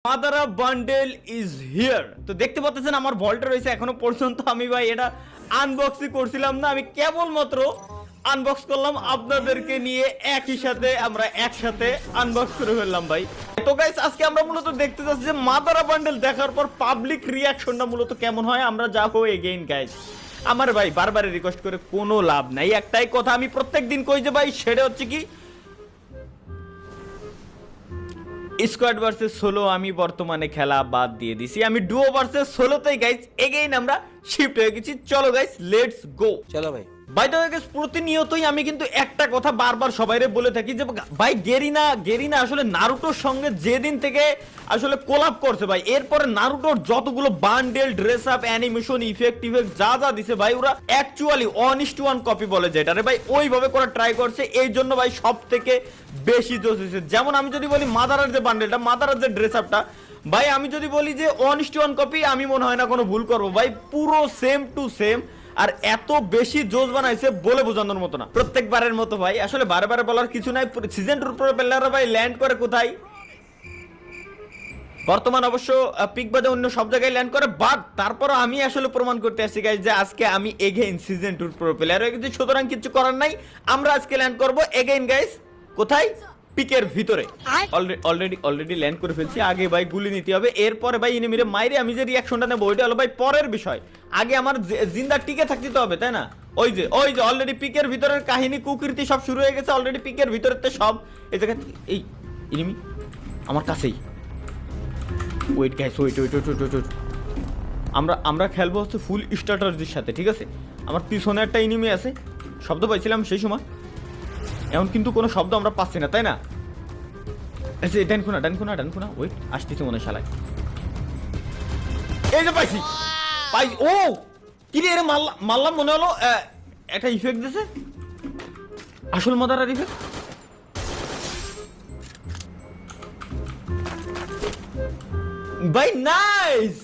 Madara bundle is here. তো দেখতে পাচ্ছেন আমার ভল্টে রয়েছে, এখনো পর্যন্ত আমি ভাই এটা আনবক্সই করছিলাম না, আমি কেবলমাত্র আনবক্স করলাম আপনাদেরকে নিয়ে, একই সাথে আমরা একসাথে আনবক্স করে ফেললাম ভাই। তো গাইস আজকে আমরা মূলত দেখতে যাচ্ছি যে মাদারা বান্ডেল দেখার পর পাবলিক রিয়াকশনটা মূলত কেমন হয়। আমরা যাবো এগেইন গাইস। আমার ভাই বারবার রিকোয়েস্ট করে কোনো লাভ নাই, একটাই কথা আমি প্রত্যেকদিন কই যে ভাই, সেটা হচ্ছে কি স্কোয়াড ভার্সেস সোলো আমি বর্তমানে খেলা বাদ দিয়ে দিছি, আমি ডুও ভার্সেস সোলোতেই গাইস এগেইন আমরা শিফট হয়ে গেছি। চলো গাইস লেটস গো। চলো ভাই। বাই দ্য ওয়ে গাইস, প্রতিনিয়তই আমি কিন্তু একটা কথা বারবার সবাইরে বলে থাকি যে ভাই গেরিনা আসলে নারুটোর সঙ্গে যেদিন থেকে আসলে কোলাব করছে ভাই, এরপরে নারুটোর যতগুলো bundle, dress up, animation, effect যা দিছে ভাই, ওরা অ্যাকচুয়ালি 1:1 কপি বলে যেটা রে ভাই, ওইভাবে করা ট্রাই করছে। এই জন্য ভাই সব থেকে বেশি জোশ হয়েছে। যেমন আমি যদি বলি মাদারার যে বান্ডেলটা, মাদারার যে ড্রেস আপটা ভাই, আমি যদি বলি যে 1:1 কপি, আমি মনে হয় না কোনো ভুল করবো ভাই, পুরো সেম টু সেম। আর এত বেশি জোশ বানাইছে বলে বোঝানোর মতো না, প্রত্যেকবারের মতো ভাই। আসলে বারে বলার কিছু নাই, সিজন 2 প্রো প্লেয়াররা ভাই ল্যান্ড করে কোথায় বর্তমান অবশ্য পিক বাদে অন্য সব জায়গায় ল্যান্ড করে, বাট তারপরও আমি আসলে প্রমাণ করতে আসছি গাইস যে আজকে আমি এগেইন সিজন 2 প্রো প্লেয়ার হয়ে গেছি। সুতরাং কিছু করার নাই, আমরা আজকে ল্যান্ড করব এগেইন গাইস। কোথায়? পিকের ভিতরে। অলরেডি ল্যান্ড করে ফেলছি। আগে ভাই গুলি নিতে হবে, এরপরে ভাই এনিমিরে মাইরে আমি যে রিয়াকশনটা নেবো ওইটা হলো ভাই পরের বিষয়। আগে আমার জিন্দা টিকে থাকতে হবে, তাই না? ওই যে অলরেডি পিকের ভিতরের কাহিনী কুকৃতি সব শুরু হয়ে গেছে অলরেডি। পিকের ভিতরেতে সব এই জায়গা, এই এনিমি আমার কাছেই। Wait guys, wait. আমরা খেলবো হচ্ছে ফুল স্ট্র্যাটেজির সাথে, ঠিক আছে? আমার পিছনে একটা এনিমি আছে, শব্দ পাইছিলাম সেই সময়, এখন কিন্তু কোনো শব্দ আমরা পাচ্ছি না, তাই না? ডান খুনা ওয়েট, আসতেছে মনে শালায়। এই যে পাইছি। ও কি রে, মারলাম মনে হলো একটা ইফেক্ট দিছে, আসল মাদারার ইফেক্ট। ভাই নাইস,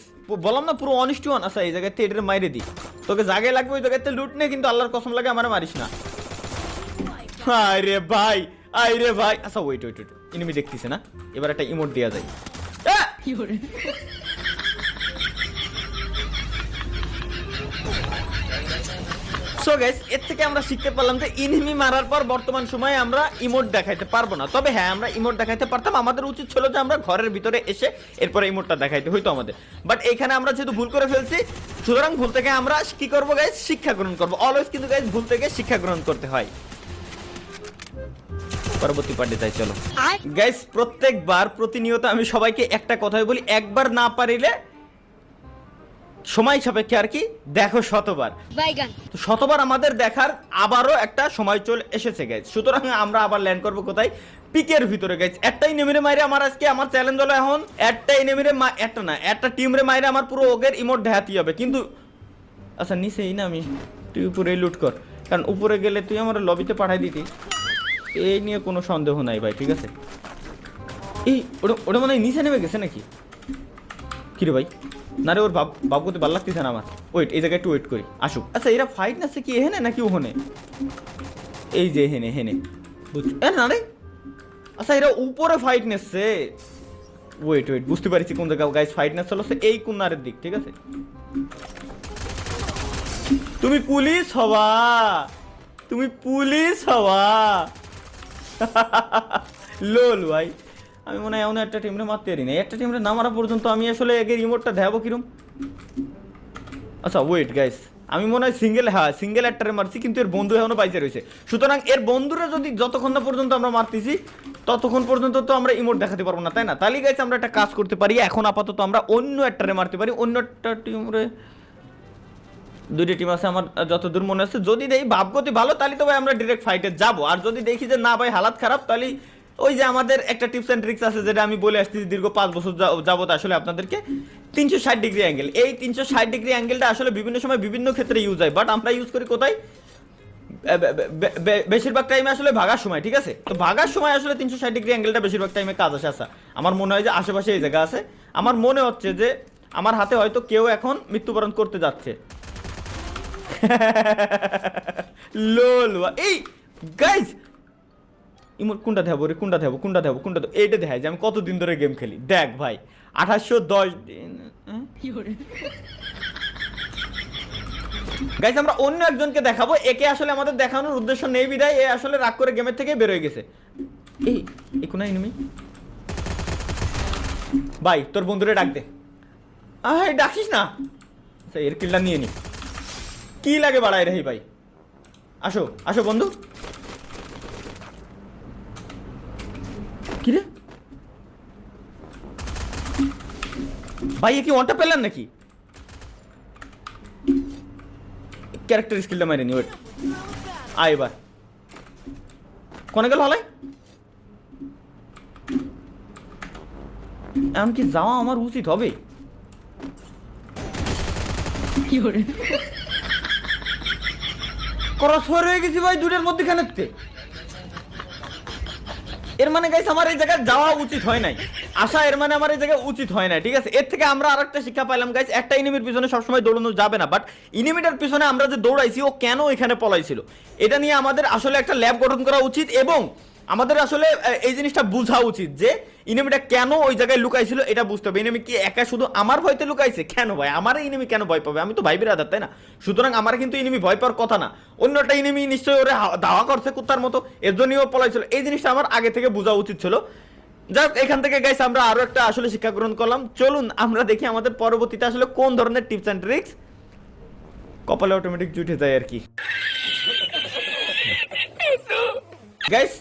বললাম না পুরো 1:1। আচ্ছা এই জায়গাতে এটার মাইরে দি, তোকে জায়গায় লাগবে ওই জায়গাতে লুট নে, কিন্তু আল্লাহর কসম লাগে আমার মারিস না। আরে ভাই আচ্ছা ওয়েট, এনিমি দেখতেছে না, এবার একটা ইমোট দেয়া যায়। সো গাইস, এর থেকে আমরা শিখতে পারলাম যে এনিমি মারার পর বর্তমান সময়ে আমরা ইমোট দেখাইতে পারবো না। তবে হ্যাঁ, আমরা ইমোট দেখাইতে পারতাম, আমাদের উচিত ছিল যে আমরা ঘরের ভিতরে এসে এরপরে ইমোটটা দেখাইতে হইতো আমাদের। বাট এখানে আমরা যেহেতু ভুল করে ফেলছি, সুতরাং ভুল থেকে আমরা কি করবো গাইস? শিক্ষা গ্রহণ করবো। অলওয়েজ কিন্তু গাইস ভুল থেকে শিক্ষা গ্রহণ করতে হয়। পরবর্তী পার্টে যাই, চলো গাইস। প্রত্যেকবার প্রতিনিয়ত আমি সবাইকে একটা কথাই বলি, একবার না পারিলে সময় সাপেক্ষে আর কি দেখো শতবার। তো শতবার আমাদের দেখার আবারও একটা সময় চলে এসেছে গাইস। সুতরাং আমরা আবার ল্যান্ড করবো কোথায়? পিকের ভিতরে গাইস। একটাই নেমিরে মাইরে আমার আজকে আমার চ্যালেঞ্জ হলো এখন একটাই নেমিরে একটা টিম রে মাইরে আমার পুরো ওগের ইমোট দেখাতেই হবে। কিন্তু আচ্ছা নিচেই না, আমি তুই উপরে লুট কর, কারণ উপরে গেলে তুই আমার লবিতে পাঠাই দিতি, এই নিয়ে কোনো সন্দেহ নাই ভাই, ঠিক আছে? এই ওটা মনে হয় নিচে নেমে গেছে নাকি? কিরে ভাই, না রে, ওর বাপ করতে ভালো লাগতেছে না আমার। ওয়েট, এই জায়গায় একটু ওয়েট করি, আসুক। আচ্ছা এরা ফাইট নাচছে কি এহেনে নাকি ওখানে? এই যে হেনে বুঝছি না রে। আচ্ছা এরা উপরে ফাইট নেচ্ছে। ওয়েট বুঝতে পারছি কোন জায়গায় গাইস ফাইট নাচ চলছে, এই কোনারের দিক, ঠিক আছে? তুমি পুলিশ হওয়া লোল ভাই। আমি মনে হয় এমন একটা টিমরে মারতে পারি না, একটা টিমরে না মারা পর্যন্ত আমি আসলে এর রিমোটটা দেখাবো কিরম। আচ্ছা ওয়েট গাইস, আমি মনে হয় সিঙ্গেল একটারে মারছি, কিন্তু এর বন্ধু এখনো বাইচে রয়েছে। সুতরাং এর বন্ধুরা যদি যতক্ষণ না পর্যন্ত আমরা মারতেছি ততক্ষণ পর্যন্ত তো আমরা ইমোট দেখাতে পারবো না, তাই না? তাহলে গাইস আমরা একটা কাজ করতে পারি, এখন আপাতত আমরা অন্য একটারে মারতে পারি। অন্য একটা টিমরে দুইটা টিম আছে আমার যতদূর মনে আছে। যদি দেখি ভাবগতি ভালো, তাহলে তো ভাই আমরা ডিরেক্ট ফাইটে যাবো। আর যদি দেখি যে না ভাই হালাত খারাপ, তাহলে ওই যে আমাদের একটা টিপস অ্যান্ড ট্রিক্স আছে যেটা আমি বলে আসছি দীর্ঘ 5 বছর যাবত আসলে আপনাদেরকে, 360 ডিগ্রি অ্যাঙ্গেল। এই 360 ডিগ্রি অ্যাঙ্গেলটা আসলে বিভিন্ন সময় বিভিন্ন ক্ষেত্রে ইউজ হয়, বাট আমরা ইউজ করি কোথায়? বেশিরভাগ টাইমে আসলে ভাগার সময়, ঠিক আছে? তো ভাগার সময় আসলে 360 ডিগ্রি অ্যাঙ্গেলটা বেশিরভাগ টাইমে কাজ আসে। আসা আমার মনে হয় যে আশেপাশে এই জায়গা আছে, আমার মনে হচ্ছে যে আমার হাতে হয়তো কেউ এখন মৃত্যুবরণ করতে যাচ্ছে। লোল এই গাইস, কোনটা দেবো রে, কোনটা দেবো, কোনটা দেবো, কোনটা দেবো, এইটা দেখায় যে আমি কতদিন ধরে গেম খেলি। দেখ ভাই 2810 দিন। গাইস আমরা অন্য একজনকে দেখাবো, একে আসলে আমাদের দেখানোর উদ্দেশ্য নেই বিধায় এ আসলে রাগ করে গেমের থেকে বের হয়ে গেছে। এই কোন এনিমি ভাই, তোর বন্ধুরে ডাক দে। ডাকিস না, এর কিলটা নিয়ে নি, কি লাগে বাড়াই রে ভাই। আসো আসো বন্ধু। কি রে ভাই, এ কি ওয়ানটা পেলেন নাকি? ক্যারেক্টার স্কিলটা মারি নি, ওয়েট। আয় এবার কোনে গেল হলাই? এমনকি যাওয়া আমার উচিত হবে? কি করে ক্রস হয়ে গেছি ভাই দুটোর মধ্যখানে। এর মানে গাইস আমার এই জায়গায় যাওয়া উচিত হয় নাই, আশা এর মানে আমার এই জায়গায় উচিত হয় না, ঠিক আছে? এর থেকে আমরা আরেকটা শিক্ষা পাইলাম গাইস, একটা এনিমির পিছনে সবসময় দৌড়ানো যাবে না, বাট এনিমিটার পিছনে আমরা যে দৌড়াইছি ও কেন এখানে পলাইছিল এটা নিয়ে আমাদের আসলে একটা ল্যাব গঠন করা উচিত, এবং আমাদের আসলে এই জিনিসটা বোঝা উচিত যে এনিমিটা কেন ওই জায়গায় লুকাইছিল এটা বুঝতে হবে। এনিমি কি একা শুধু আমার ভয়তে লুকাইছে? কেন ভাই আমার এনিমি কেন ভয় পাবে? আমি তো ভাই বিরাদার, তাই না? সুতরাং আমার কিন্তু এনিমি ভয় পাওয়ার কথা না, অন্য একটা এনিমি নিশ্চয়ই ওরে দাওয়া করছে কুত্তার মতো, এর জন্যও পলাইছিল। এই জিনিসটা আমার আগে থেকে বোঝা উচিত ছিল। যাক এখান থেকে গাইস আমরা আরো একটা আসলে শিক্ষা গ্রহণ করলাম। চলুন আমরা দেখি আমাদের পরবর্তীতে আসলে কোন ধরনের টিপস এন্ড ট্রিক্স কপালে অটোমেটিক জুটে যায় আর কি। গাইস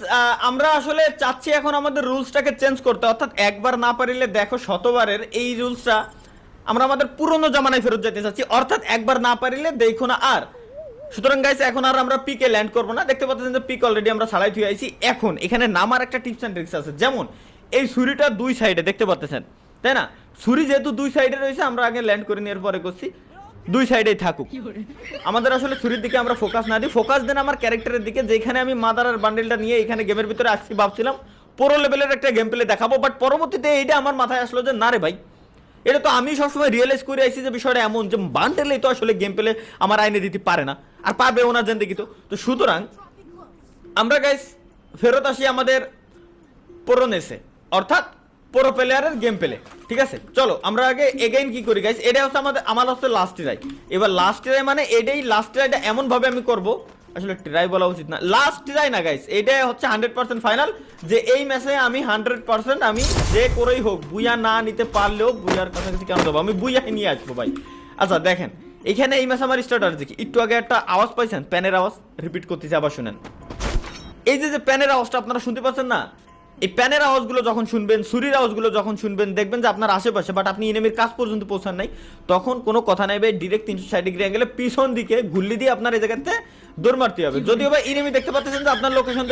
আমরা আসলে চাচ্ছি এখন আমাদের রুলসটাকে চেঞ্জ করতে, অর্থাৎ একবার না পারিলে দেখো শতবারের এই রুলসটা আমরা আমাদের পুরনো জামানায় ফেরত যেতে চাচ্ছি, অর্থাৎ একবার না পারিলে দেখো না আর। সুতরাং গাইস এখন আর আমরা পিকে ল্যান্ড করবো না, দেখতে পাচ্ছেন যে পিক অলরেডি আমরা ছাড়াই থুয়ে আইছি। এখন এখানে নামার একটা টিপস এন্ড ট্রিক্স আছে, যেমন এই ছুরিটা দুই সাইডে দেখতে পাচ্ছেন, তাই না? ছুরি যেহেতু দুই সাইডে রয়েছে, আমরা আগে ল্যান্ড করে নেওয়ার পরে করছি দুই সাইডেই থাকুক, আমাদের আসলে ছুরির দিকে আমরা ফোকাস না দিই, ফোকাস দেন আমার ক্যারেক্টারের দিকে, যেখানে আমি মাদার আর বান্ডেলটা নিয়ে এখানে গেমের ভিতরে আসছি, ভাবছিলাম পুরো লেভেলের একটা গেম প্লে দেখাবো, বাট পরবর্তীতে এইটা আমার মাথায় আসলো যে না রে ভাই, এটা তো আমি সবসময় রিয়েলাইজ করে আইছি যে বিষয়টা এমন যে বান্ডেলেই তো আসলে গেম প্লে আমার আইনে দিতে পারে না, আর পারবে ওনার জেন দেখি তো সুতরাং আমরা গাইস ফেরত আসি আমাদের পুরোনেসে, অর্থাৎ পুরো প্লেয়ারের গেম প্লে, ঠিক আছে? চলো আমরা আগে এগেইন কি করি গাইস, এটা হচ্ছে আমার হচ্ছে লাস্ট ট্রাই। এবার লাস্ট ট্রাই মানে এটাই লাস্ট ট্রাইটা এমন ভাবে আমি করব, আসলে ট্রাই বলা উচিত না, লাস্ট ট্রাই না গাইস, এটা হচ্ছে 100% ফাইনাল, যে এই ম্যাচে আমি 100% আমি যে করেই হোক বুইয়া না নিতে পারলেও বুইয়ার কাছাকাছি কেন দেবো, আমি বুইয়া নিয়ে আসবো ভাই। আচ্ছা দেখেন এখানে এই ম্যাচ আমার স্টার্টার দেখি, একটু আগে একটা আওয়াজ পাইছেন, প্যানের আওয়াজ, রিপিট করতেছি আবার শুনেন। এই যে প্যানের আওয়াজটা আপনারা শুনতে পাচ্ছেন না, এই প্যানের আওয়াজগুলো যখন শুনবেন, ছুরির আওয়াজগুলো যখন শুনবেন, দেখবেন যে আপনার আশেপাশে বাট আপনি এনিমির কাছ পর্যন্ত পৌঁছান নাই, তখন কোনো কথা নাই ভাই, ডিরেক্ট 360 ডিগ্রি অ্যাঙ্গেলে পিছন দিকে ঘুরলি দিয়ে আপনার এই জায়গাতে দৌড় মারতে হবে। যদিও ভাই এনিমি দেখতে পাচ্ছেন যে আপনার লোকেশন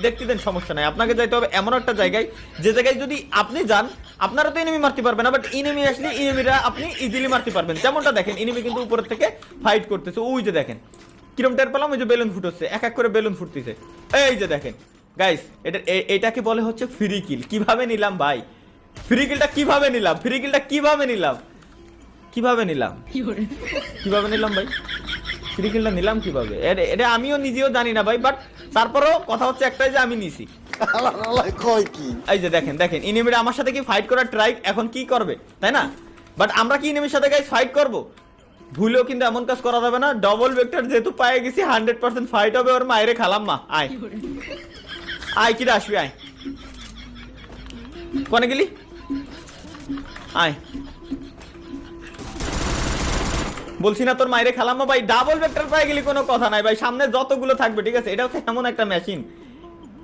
দেখতে দেন, সমস্যা নাই, আপনাকে যাইতে হবে এমন একটা জায়গায় যে জায়গায় যদি আপনি যান আপনারা তো এনিমি মারতে পারবেন না, বাট এনিমি আসলে এনিমিরা আপনি ইজিলি মারতে পারবেন। যেমনটা দেখেন এনিমি কিন্তু উপরের থেকে ফাইট করতেছে, ওই যে দেখেন কিরম টের পেলাম, ওই যে বেলুন ফুটছে, এক এক করে বেলুন ফুটতেছে, এই যে দেখেন গাইস, এটাকে বলে হচ্ছে ফ্রি কিল। কিভাবে নিলাম ভাই ফ্রি কিলটা, কিভাবে নিলাম ফ্রি কিলটা, কিভাবে নিলাম ভাই ফ্রি কিলটা নিলাম কিভাবে, এটা আমিও নিজেও জানি না ভাই, বাট তারপরেও কথা হচ্ছে একটাই যে আমি নিছি। এই যে দেখেন এনিমিরা আমার সাথে কি ফাইট করার ট্রাই এখন কি করবে, তাই না? বাট আমরা কি এনিমির সাথে গাইস ফাইট করব? ভুলেও কিন্তু এমন কাজ করা যাবে না, ডবল ভেক্টর যেহেতু পায়ে গেছি 100% ফাইট হবে, ওর মায়েরে খালাম মা। আয় কিরা আসবি, আয় কোনে গেলি, আয় বলছি না তোর মায়েরে খেলাম না ভাই, ডাবল ভেক্টর পায়ে গেলি কোনো কথা নাই ভাই, সামনে যতগুলো থাকবে, ঠিক আছে? এটা হচ্ছে এমন একটা মেশিন।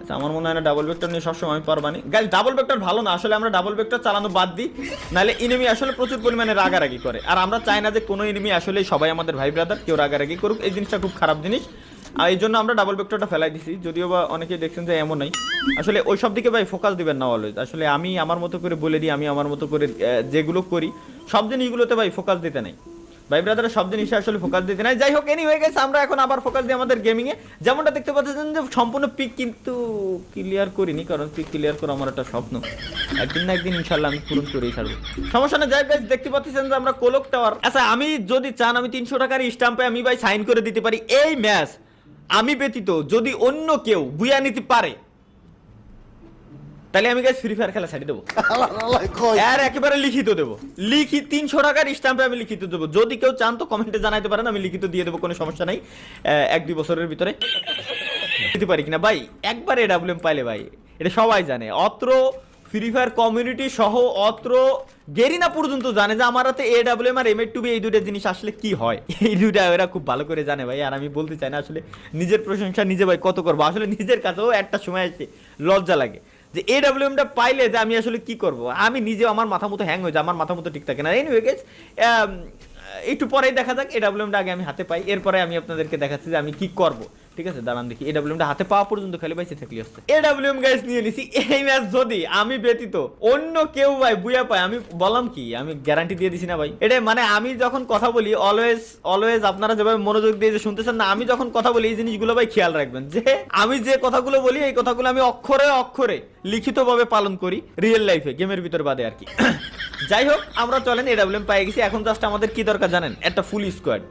আচ্ছা আমার মনে হয় না ডাবল ভেক্টর নিয়ে সবসময় আমি পারবানি গাইস, ডাবল ভেক্টর ভালো না, আসলে আমরা ডাবল ভেক্টর চালানো বাদ দিই, নাহলে এনিমি আসলে প্রচুর পরিমাণে রাগারাগি করে, আর আমরা চাই না যে কোনো এনিমি আসলে সবাই আমাদের ভাই ব্রাদার কেউ রাগারাগি করুক, এই জিনিসটা খুব খারাপ জিনিস, আর এই জন্য আমরা ডাবল ভেক্টরটা ফেলাই দিছি। যদিও বা অনেকেই দেখছেন যে এমন নাই, আসলে ওই সব দিকে ভাই ফোকাস দিবেন না অলওয়েজ, আসলে আমি আমার মতো করে বলে দিই, আমি আমার মতো করে যেগুলো করি সব জিনিসগুলোতে ভাই ফোকাস দিতে নাই ভাই ব্রাদার, সব জিনিসে আসলে ফোকাস দিতে নাই। যাই হোক এনি হয়ে গেছে, আমরা এখন আবার ফোকাস দিই আমাদের গেমিং এ। যেমনটা দেখতে পাচ্ছেন যে সম্পূর্ণ পিক কিন্তু ক্লিয়ার করিনি, কারণ পিক ক্লিয়ার করা আমার একটা স্বপ্ন, একদিন না একদিন ইনশাআল্লাহ আমি পূরণ করেই ছাড়বো, সমস্যা না। যাই গাইস দেখতে পাচ্ছেন যে আমরা কোলক টাওয়ার, আচ্ছা আমি যদি চান আমি 300 টাকার স্ট্যাম্পে আমি ভাই সাইন করে দিতে পারি এই ম্যাচ আমি ব্যতীত যদি অন্য কেউ বুয়া নিতে পারে, তাহলে আমি গাইস ফ্রি ফায়ার খেলা ছাড়ি দেবো আর একেবারে লিখিত দেবো, 300 টাকার স্ট্যাম্পে আমি লিখিত দেবো। যদি কেউ চান তো কমেন্টে জানাইতে পারেন, আমি লিখিত দিয়ে দেবো, কোনো সমস্যা নাই। 1-2 বছরের ভিতরে দিতে পারি কিনা ভাই। একবার AWM পাইলে ভাই, এটা সবাই জানে, অত্র ফ্রি ফায়ার কমিউনিটি সহ অত্র গেরিনা পর্যন্ত জানে যে আমার হাতে AWM আর M8 এই দুইটা জিনিস আসলে কি হয়। এই দুইটা ওরা খুব ভালো করে জানে ভাই। আর আমি বলতে চাই না আসলে নিজের প্রশংসা নিজে ভাই কত করবো, আসলে নিজের কাছেও একটা সময় আসে লজ্জা লাগে যে AWMটা পাইলে যে আমি আসলে কি করব। আমি নিজে আমার মাথা মতো হ্যাং হয়ে যায়, আমার মাথা মতো ঠিক থাকে না। এনিওয়ে গাইস, একটু পরেই দেখা যাক। AWMটা আগে আমি হাতে পাই, এরপরে আমি আপনাদেরকে দেখাচ্ছি যে আমি কি করব। ঠিক আছে, দাঁড়ান দেখি। AWMটা হাতে পাওয়া পর্যন্ত খালি বাইসে থাকলে হচ্ছে। AWM গাইস নিয়ে নিছি। এই ম্যাচ যদি আমি ব্যতীত অন্য কেউ ভাই বুয়া পায়, আমি বললাম কি, আমি গ্যারান্টি দিয়ে দিছি না ভাই। এটা মানে আমি যখন কথা বলি অলওয়েজ আপনারা যেভাবে মনোযোগ দিয়ে যে শুনতেছেন না, আমি যখন কথা বলি এই জিনিসগুলো ভাই খেয়াল রাখবেন যে আমি যে কথাগুলো বলি এই কথাগুলো আমি অক্ষরে অক্ষরে লিখিতভাবে পালন করি রিয়েল লাইফে, গেমের ভিতর বাদে আর কি। যাই হোক, আমরা চলেন AWM পেয়ে গেছি। এখন জাস্ট আমাদের কি দরকার জানেন? একটা ফুল স্কোয়াড।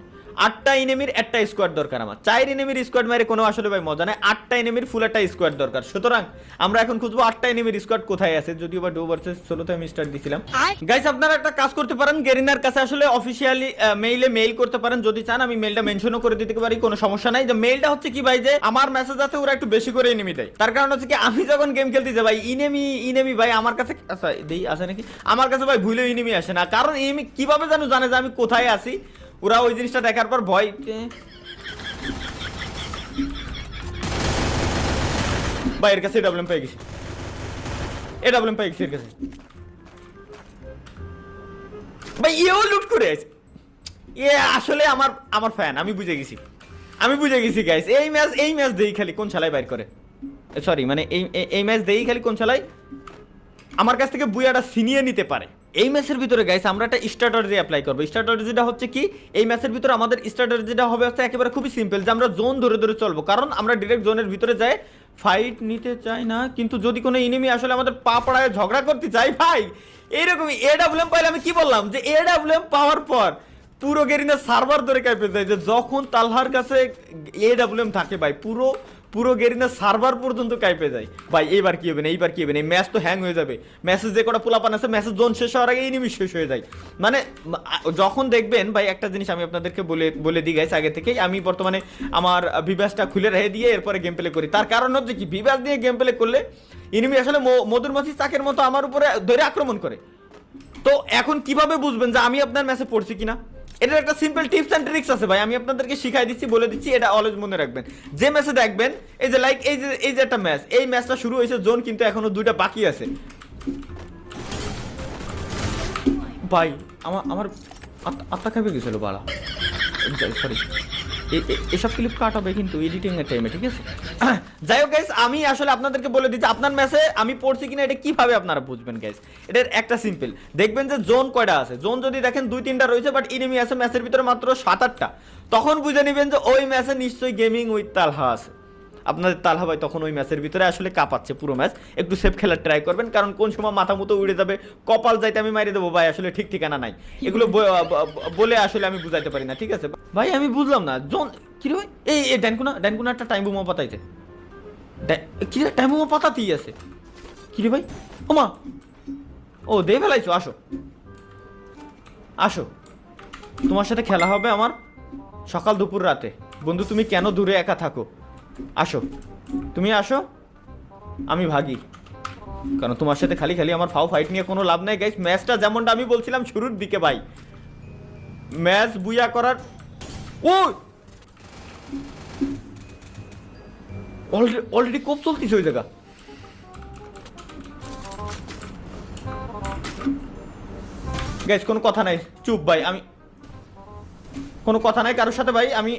8টা এনিমির একটা স্কোয়াড দরকার আমার। 4 এনিমির স্কোয়াড মেরে কোনো আসলে ভাই মজা নাই। 8টা এনিমির ফুল একটা স্কোয়াড দরকার। সুতরাং আমরা এখন খুঁজবো 8টা এনিমির স্কোয়াড কোথায় আছে। যদিও বা 2 ভার্সেস 16 আমি স্টার্ট দিছিলাম। গাইস আপনারা একটা কাজ করতে পারেন, গেরিনার কাছে আসলে অফিশিয়ালি মেইল করতে পারেন যদি চান। আমি মেইলটা মেনশনও করে দিতে পারি, কোনো সমস্যা নাই। যে মেইলটা হচ্ছে কি ভাই, যে আমার মেসেজ আছে ওরা একটু বেশি করে এনিমি দেয়। তার কারণ হচ্ছে কি, আমি যখন গেম খেলতে যাই ভাই ইনেমি ভাই আমার কাছে আচ্ছা দেই আসে নাকি, আমার কাছে ভাই ভুলেও এনিমি আসে না। কারণ এনিমি কিভাবে জানে যে আমি কোথায় আছি। ওরা ওই জিনিসটা দেখার পর ভয় ভাই এর কাছে AWM পেয়ে গেছি, AWM পেয়ে গেছি এর কাছে ভাই। এও লুট করে আছে। আসলে আমার ফ্যান, আমি বুঝে গেছি গাইস। এই ম্যাচ দেই খালি কোন শালায় বাইর করে, সরি মানে এই ম্যাচ দেই খালি কোন শালায় আমার কাছ থেকে বুয়াটা ছিনিয়ে নিতে পারে। এই ম্যাচের ভিতরে গাইস আমরা একটা স্ট্র্যাটেজি অ্যাপ্লাই করব। স্ট্র্যাটেজিটা হচ্ছে কি, এই ম্যাচের ভিতরে আমাদের স্ট্র্যাটেজিটা হবে হচ্ছে একেবারে খুবই সিম্পল, যে আমরা জোন ধরে চলবো। কারণ আমরা ডাইরেক্ট জোনের ভিতরে যাই ফাইট নিতে চাই না, কিন্তু যদি কোনো এনিমি আসলে আমাদের পা পড়ায় ঝগড়া করতে চাই ভাই, এইরকমই AWM পাইলে আমি কি বললাম যে AWM পাওয়ার পর পুরো গেরিনা সার্ভার ধরে কাঁপে যায়। যে যখন তালহার কাছে AWM থাকে ভাই, পুরো গেরিনা সার্ভার পর্যন্ত কাঁপে যায় ভাই। এইবার কি হবে না, এই ম্যাচ তো হ্যাং হয়ে যাবে। ম্যাসেজ যে কটা পোলাপান আছে, ম্যাসেজ জোন শেষ হওয়ার আগে এনিমি শেষ হয়ে যায়। মানে যখন দেখবেন ভাই, একটা জিনিস আমি আপনাদেরকে বলে দিই গাইস আগে থেকেই, আমি বর্তমানে আমার ভিভাসটা খুলে রেখে দিয়ে এরপরে গেম প্লে করি। তার কারণ হচ্ছে কি, ভিভাস দিয়ে গেম প্লে করলে এনিমি আসলে মধুরমাছি চাকের মতো আমার উপরে ধরে আক্রমণ করে। তো এখন কিভাবে বুঝবেন যে আমি আপনার ম্যাচে পড়ছি কিনা? এটার একটা সিম্পল টিপস এন্ড ট্রিক্স আছে ভাই, আমি আপনাদেরকে শিখাই দিচ্ছি, বলে দিচ্ছি। এটা অলওয়েজ মনে রাখবেন। যে ম্যাচে দেখবেন এই যে লাইক এই যে একটা ম্যাচ, এই ম্যাচটা শুরু হয়েছে জোন কিন্তু এখনো 2টা বাকি আছে ভাই। আমার আত্মা খাবে গেছিল বাড়া, সরি। এসব ক্লিপ কাট হবে কিন্তু এডিটিং এর টাইমে, ঠিক আছে? যাই হোক গাইস, আমি আসলে আপনাদেরকে বলে দিচ্ছি আপনার ম্যাচে আমি পড়ছি কিনা এটা কিভাবে আপনারা বুঝবেন গাইস। এটার একটা সিম্পল, দেখবেন যে জোন কয়টা আছে। জোন যদি দেখেন 2-3টা রয়েছে, বাট এনিমি আছে ম্যাচের ভিতরে মাত্র 7-8টা, তখন বুঝে নেবেন যে ওই ম্যাচে নিশ্চয়ই গেমিং উইথ তালহা আছে। আপনাদের তালহা ভাই তখন ওই ম্যাচের ভিতরে আসলে কাঁপাচ্ছে পুরো ম্যাচ। একটু সেফ খেলার ট্রাই করবেন, কারণ কোন সময় মাথা মতো উড়ে যাবে, কপাল যাইতে আমি মারিয়ে দেবো ভাই। আসলে ঠিক ঠিকানা নাই, এগুলো বলে আসলে আমি বুঝাইতে পারি না, ঠিক আছে ভাই? আমি বুঝলাম না জোন কি রে ভাই। এই ড্যানকুনা একটা টাইম বোমা পাতাইছে। কি রে, টাইম বোমা পাতাতেই আছে কি রে ভাই? ওমা, ও দে ফেলাইছো। আসো তোমার সাথে খেলা হবে আমার সকাল দুপুর রাতে। বন্ধু তুমি কেন দূরে একা থাকো? তুমি আসো, আমি ভাগি। কারণ তোমার সাথে খালি আমার ফাইট নিয়ে কোনো লাভ নাই গাইস। ম্যাচটা যেমনটা আমি বলছিলাম শুরুর দিকে ভাই, ম্যাচ বুয়া করার অলরেডি কোপ চলতিস ওই জায়গা। গাইস কোনো কথা নাই, চুপ ভাই। আমি কোনো কথা নাই কারোর সাথে ভাই। আমি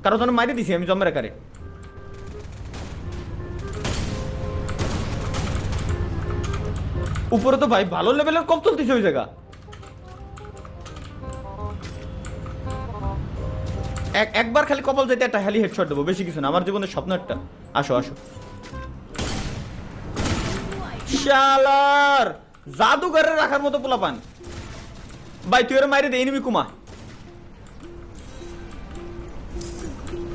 কারো জন্য মাইরে দিছি আমি জমের আকারে। উপরে তো ভাই ভালো লেভেলের কম চলতেছে ওই জায়গা। একবার খালি কপাল যেতে একটা খালি হেডশট দেবো, বেশি কিছু না। আমার জীবনের স্বপ্ন একটা। আসো শালার জাদুঘরে রাখার মতো পোলাপান ভাই। তুই ওরা মাইরে দে, এনিমি কুমা।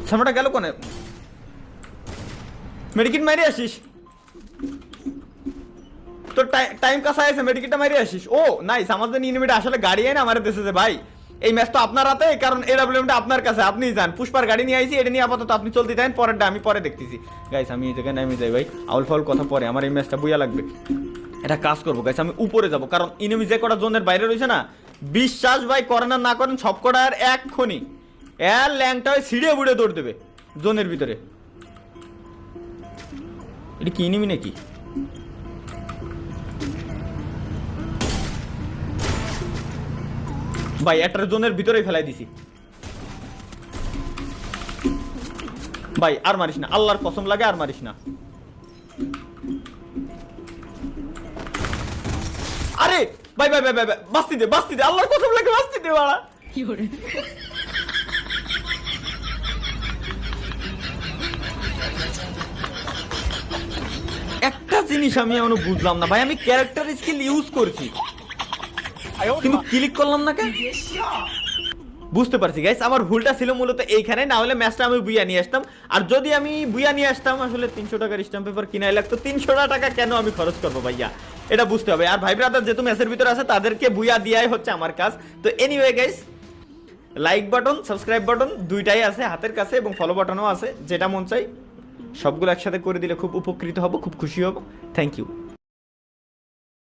সামনেটা গেল কোনে? মেডিকেট মারি আসিস, তোর টাইম কাছে আছে, মেডিকেটটা মারি আসিস। ও নাইস, আমাদের ইনিমিটা আসলে গাড়ি আইনা আমার দেশে ভাই। এই ম্যাচ তো আপনার হাতে, কারণ এডব্লিউএমটা আপনার কাছে, আপনিই যান। পুষ্পার গাড়ি নিয়ে আইছি, এটা নিয়ে আপাতত আপনি চলতে দেন, পরেরটা আমি পরে দেখতেছি। গাইস আমি এই জায়গায় নামি যাই ভাই, আউল ফাউল কথা পরে, আমার এই ম্যাচটা বুয়া লাগবে। এটা কাজ করবো গাইস, আমি উপরে যাব, কারণ ইনিমি যে কটা জোনের বাইরে রয়েছে না, বিশ্বাস ভাই করেন আর না করেন সব কটা আর এক্ষুনি এর ল্যাংটা ওই ছিঁড়ে বুড়ে দৌড় দেবে জোনের ভিতরে। এটা কি ইনিমি নাকি? ভাই একটা জোনের ভিতরেই ফেলাই দিছি ভাই, আর মারিস না, আল্লাহর কসম লাগে আর মারিস না। আরে ভাই ভাই ভাই ভাই বাস্তি দে, বাস্তি দে, আল্লাহর কসম লাগে বাস্তি দে বাড়া। একটা জিনিস আমি এখনো বুঝলাম না ভাই, আমি ক্যারেক্টার স্কিল ইউজ করছি কিন্তু ক্লিক করলাম না কেন? বুঝতে পারছি গাইস, আমার ভুলটা ছিল মূলত এইখানে, না হলে ম্যাচটা আমি বুইয়া নিয়ে আসতাম। আর যদি আমি বুইয়া নিয়ে আসতাম, আসলে 300 টাকার স্ট্যাম্প পেপার কিনাই লাগতো, 300 টাকা কেন আমি খরচ করবো ভাইয়া, এটা বুঝতে হবে। আর ভাই ব্রাদার যেহেতু ম্যাচের ভিতরে আছে, তাদেরকে বুইয়া দিয়াই হচ্ছে আমার কাজ। তো anyway guys, like button, subscribe button দুইটাই আছে হাতের কাছে, এবং ফলো বাটনও আছে, যেটা মন চাই সবগুলো একসাথে করে দিলে খুব উপকৃত হব, খুব খুশি হব। Thank you.